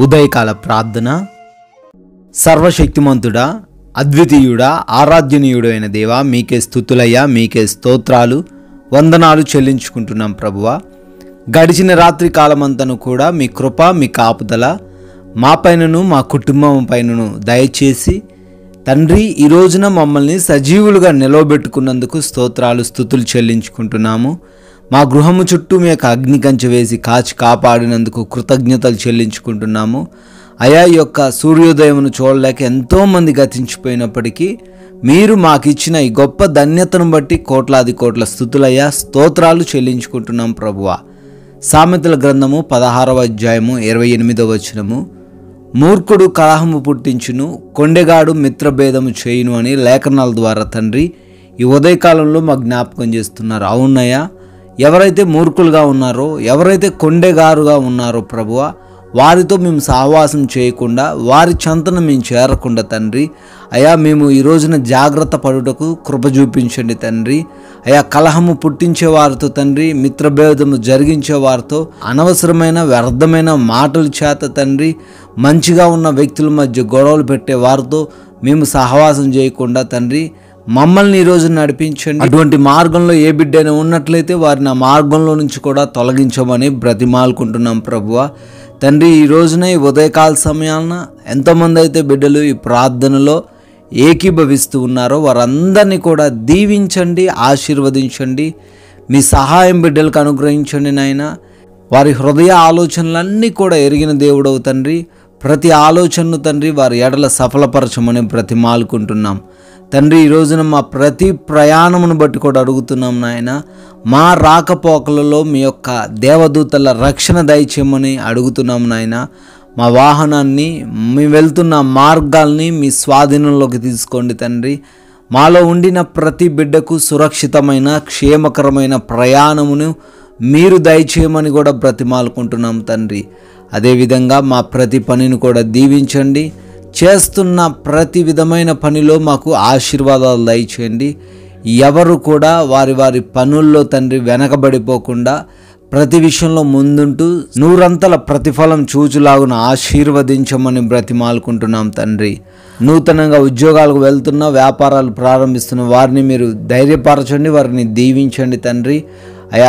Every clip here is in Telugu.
ఉదయకాల ప్రార్థన. సర్వశక్తిమంతుడా, అద్వితీయుడా, ఆరాధ్యనీయుడు అయిన దేవా, మీకే స్తుతులయ్యా, మీకే స్తోత్రాలు, వందనాలు చెల్లించుకుంటున్నాం ప్రభువా. గడిచిన రాత్రి కాలమంతను కూడా మీ కృప, మీ కాపుదల మా పైనను మా కుటుంబం పైనను దయచేసి తండ్రి, ఈ రోజున మమ్మల్ని సజీవులుగా నిలవబెట్టుకున్నందుకు స్తోత్రాలు, స్తుతులు చెల్లించుకుంటున్నాము. మా గృహము చుట్టూ మీ యొక్క అగ్ని కంచె వేసి కాచి కాపాడినందుకు కృతజ్ఞతలు చెల్లించుకుంటున్నాము. అయా, ఈ యొక్క సూర్యోదయమును చూడలేక ఎంతోమంది గతించిపోయినప్పటికీ మీరు మాకు ఇచ్చిన ఈ గొప్ప ధన్యతను బట్టి కోట్లాది కోట్ల స్తుతులయ్యా, స్తోత్రాలు చెల్లించుకుంటున్నాం ప్రభువా. సామెతల గ్రంథము 16వ అధ్యాయము 28వ వచనము, మూర్ఖుడు కలహము పుట్టించును, కొండెగాడు మిత్రభేదము చేయును అని లేఖనాల ద్వారా తండ్రి ఈ ఉదయకాలంలో మా జ్ఞాపకం చేస్తున్నారు. అవునయ్యా, ఎవరైతే మూర్ఖులుగా ఉన్నారో, ఎవరైతే కొండెగారుగా ఉన్నారో ప్రభువా, వారితో మేము సహవాసం చేయకుండా, వారి చెంతను మేము చేరకుండా తండ్రి అయా, మేము ఈ రోజున జాగ్రత్త పడుటకు కృప చూపించండి తండ్రి. అయా, కలహము పుట్టించే వారితో తండ్రి, మిత్రభేదము జరిగించే వారితో, అనవసరమైన వ్యర్థమైన మాటల చేత తండ్రి, మంచిగా ఉన్న వ్యక్తుల మధ్య గొడవలు పెట్టే వారితో మేము సహవాసం చేయకుండా తండ్రి మమ్మల్ని ఈరోజు నడిపించండి. అటువంటి మార్గంలో ఏ బిడ్డైనా ఉన్నట్లయితే వారిని ఆ మార్గంలో నుంచి కూడా తొలగించమని బ్రతిమాలుకుంటున్నాం ప్రభువా. తండ్రి, ఈ రోజున ఈ ఉదయకాల సమయాన ఎంతోమంది అయితే బిడ్డలు ఈ ప్రార్థనలో ఏకీభవిస్తూ ఉన్నారో వారందరినీ కూడా దీవించండి, ఆశీర్వదించండి. మీ సహాయం బిడ్డలకు అనుగ్రహించండి నాయన. వారి హృదయ ఆలోచనలన్నీ కూడా ఎరిగిన దేవుడవు తండ్రి. ప్రతి ఆలోచనను తండ్రి వారి ఎడల సఫలపరచమని బ్రతిమాలుకుంటున్నాం తండ్రి. ఈ రోజున మా ప్రతి ప్రయాణమును బట్టి కూడా అడుగుతున్నాం నాయన. మా రాకపోకలలో మీ యొక్క దేవదూతల రక్షణ దయచేయమని అడుగుతున్నాం నాయన. మా వాహనాన్ని, మేము వెళ్తున్న మార్గాల్ని మీ స్వాధీనంలోకి తీసుకోండి తండ్రి. మాలో ఉండిన ప్రతి బిడ్డకు సురక్షితమైన, క్షేమకరమైన ప్రయాణమును మీరు దయచేయమని కూడా బ్రతిమాలుకుంటున్నాం తండ్రి. అదేవిధంగా మా ప్రతి పనిని కూడా దీవించండి. చేస్తున్న ప్రతి విధమైన పనిలో మాకు ఆశీర్వాదాలు దయచేయండి. ఎవరు కూడా వారి వారి పనుల్లో తండ్రి వెనకబడిపోకుండా ప్రతి విషయంలో ముందుంటూ నూరంతల ప్రతిఫలం చూచులాగున ఆశీర్వదించమని బ్రతిమాలుకుంటున్నాం తండ్రి. నూతనంగా ఉద్యోగాలకు వెళ్తున్న, వ్యాపారాలు ప్రారంభిస్తున్న వారిని మీరు ధైర్యపరచండి, వారిని దీవించండి తండ్రి.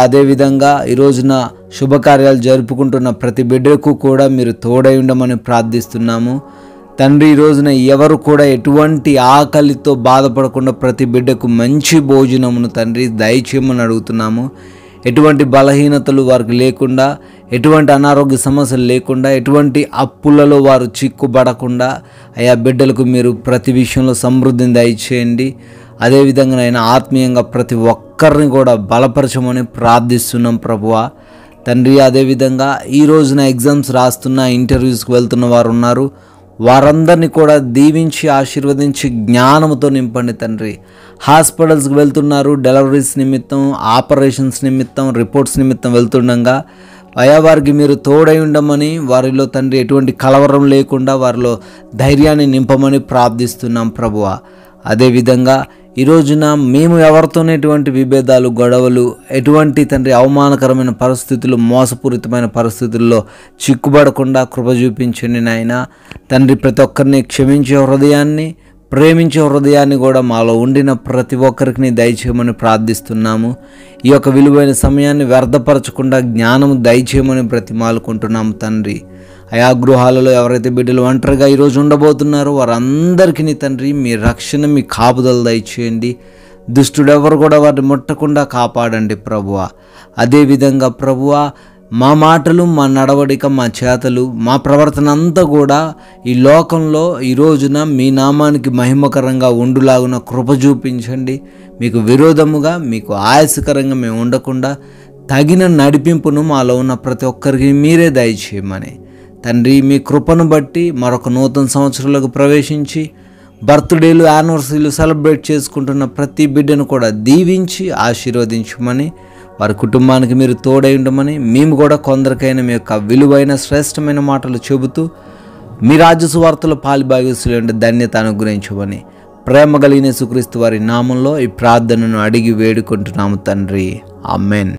అదేవిధంగా ఈ రోజున శుభకార్యాలు జరుపుకుంటున్న ప్రతి బిడ్డకు కూడా మీరు తోడై ఉండమని ప్రార్థిస్తున్నాము తండ్రి. ఈ రోజున ఎవరు కూడా ఎటువంటి ఆకలితో బాధపడకుండా ప్రతి బిడ్డకు మంచి భోజనమును తండ్రి దయచేయమని అడుగుతున్నాము. ఎటువంటి బలహీనతలు వారికి లేకుండా, ఎటువంటి అనారోగ్య సమస్యలు లేకుండా, ఎటువంటి అప్పులలో వారు చిక్కుబడకుండా అయా బిడ్డలకు మీరు ప్రతి విషయంలో సమృద్ధిని దయచేయండి. అదేవిధంగా నేను ఆత్మీయంగా ప్రతి ఒక్కరిని కూడా బలపరచమని ప్రార్థిస్తున్నాం ప్రభువా తండ్రి. అదేవిధంగా ఈ రోజున ఎగ్జామ్స్ రాస్తున్న, ఇంటర్వ్యూస్కి వెళ్తున్న వారు ఉన్నారు. వారందరినీ కూడా దీవించి ఆశీర్వదించి జ్ఞానంతో నింపండి తండ్రి. హాస్పిటల్స్కి వెళ్తున్నారు, డెలివరీస్ నిమిత్తం, ఆపరేషన్స్ నిమిత్తం, రిపోర్ట్స్ నిమిత్తం వెళ్తుండగా అయా వారికి మీరు తోడై ఉండమని, వారిలో తండ్రి ఎటువంటి కలవరం లేకుండా వారిలో ధైర్యాన్ని నింపమని ప్రార్థిస్తున్నాం ప్రభువా. అదేవిధంగా ఈ రోజున మేము ఎవరితోనే ఎటువంటి విభేదాలు, గొడవలు, ఎటువంటి తండ్రి అవమానకరమైన పరిస్థితులు, మోసపూరితమైన పరిస్థితుల్లో చిక్కుబడకుండా కృప చూపించండి నాయన తండ్రి. ప్రతి ఒక్కరిని క్షమించే హృదయాన్ని, ప్రేమించే హృదయాన్ని కూడా మాలో ఉండిన ప్రతి ఒక్కరికి దయచేయమని ప్రార్థిస్తున్నాము. ఈ యొక్క విలువైన సమయాన్ని వ్యర్థపరచకుండా జ్ఞానము దయచేయమని బ్రతిమాలుకుంటున్నాము తండ్రి. ఆయా గృహాలలో ఎవరైతే బిడ్డలు ఒంటరిగా ఈరోజు ఉండబోతున్నారో వారందరికీ తండ్రి మీ రక్షణ, మీ కాపుదల దయచేయండి. దుష్టుడు ఎవరు కూడా వారిని ముట్టకుండా కాపాడండి ప్రభువా. అదేవిధంగా ప్రభువా, మా మాటలు, మా నడవడిక, మా చేతలు, మా ప్రవర్తన అంతా కూడా ఈ లోకంలో ఈ రోజున మీ నామానికి మహిమకరంగా ఉండులాగున కృప చూపించండి. మీకు విరోధముగా, మీకు ఆయాసకరంగా మేము ఉండకుండా తగిన నడిపింపును మాలో ఉన్న ప్రతి ఒక్కరికి మీరే దయచేయమని తండ్రి. మీ కృపను బట్టి మరొక నూతన సంవత్సరంలోకి ప్రవేశించి బర్త్డేలు, యానివర్సరీలు సెలబ్రేట్ చేసుకుంటున్న ప్రతి బిడ్డను కూడా దీవించి ఆశీర్వదించమని, వారి కుటుంబానికి మీరు తోడై ఉండమని, మేము కూడా కొందరికైనా మీ యొక్క విలువైన శ్రేష్టమైన మాటలు చెబుతూ మీ రాజ్య సువార్తలో పాలిభాగస్తులు ధన్యత అనుగ్రహించమని ప్రేమ కలిగిన యేసుక్రీస్తు వారి నామంలో ఈ ప్రార్థనను అడిగి వేడుకుంటున్నాము తండ్రి. ఆమేన్.